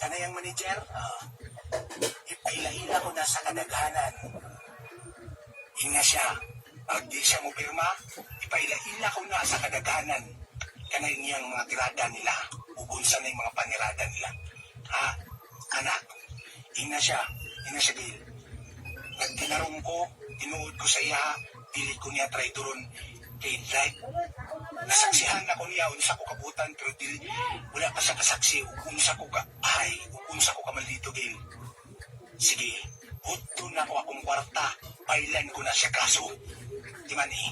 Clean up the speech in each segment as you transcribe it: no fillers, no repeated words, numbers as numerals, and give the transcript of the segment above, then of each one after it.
Kanayang manager, ipaila-ila ko na sa kadaghanan. Inga siya, pag di siya mo pirma, ipaila-ila ko na sa kadaghanan. Kanayang niyang mga tirada nila, ugunsa na yung mga panirada nila. Anak, inga siya, Bill. Nagtinarong ko, tinuod ko sa iya, dili ko niya traidoron. Kay like, nasaksihan ako niya, unsa ko kabutan, pero dili, wala pa sa kasaksi, unsa ko maldito, Bill. Sige, huto na ko akong kwarta, pailan ko na siya kaso. Di man eh.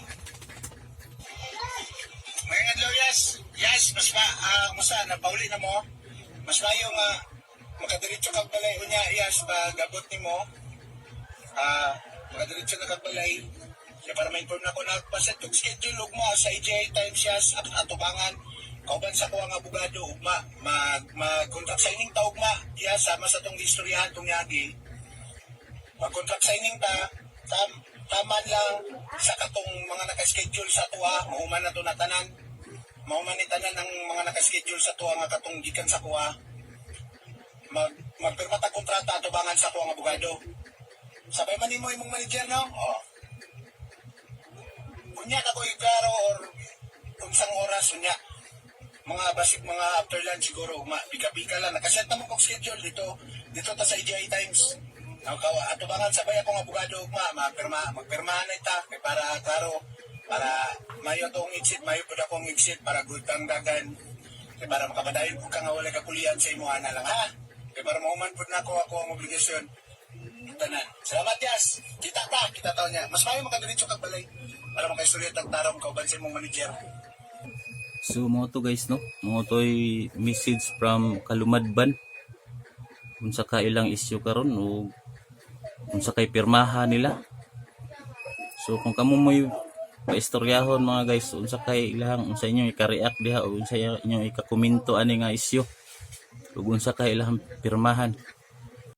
Mga adlaw, yes, mas musta, napauli na mo, mas mayo nga, makadiretso kag balay unya, yes, pag abot ni mo, makadiretso na kag balay, kaya para ma-inform na ko na paset yung schedule ugma sa EJ Times yes at atubangan kauban sa ko ang abogado ugma mag-contract signing ta ugma yes sama sa tong istoryahan tong yagi mag-contract signing ta taman lang sa katong mga naka-schedule sa tuwa mahuman na to na tanan mahuman ni tanan ang mga naka-schedule sa tuwa nga katong gikan sa kuha magpirma ta kontrata atubangan sa ko ang abogado sabay man nimo imong manager no kunya na ko iklaro or unsang oras unya mga basic mga after lunch siguro pika-pika lang nakaset naman kong schedule dito ta sa EJ Times atubangan sabay akong abogado magpirma na ita para klaro para mayo tong exit mayo pud akong exit para gutang dagan para makapadayon ko ka nga wala kapulian sa imo ana lang ha para mahuman pud nako ako ang obligasyon tanan salamat yas kita taon niya mas mayo makadiretso kag balay para makaistorya tag tarong kauban sa imong manager. So mo to guys no, mo to'y message from Kalumadban. Unsa ka ilang issue karon o unsa kay pirmahan nila. So kung kamo mo'y paistoryahon mga guys, unsa kay ilang unsa inyong ika-react diha o unsa inyong ika-komento ani nga issue. Ug unsa kay ilang pirmahan.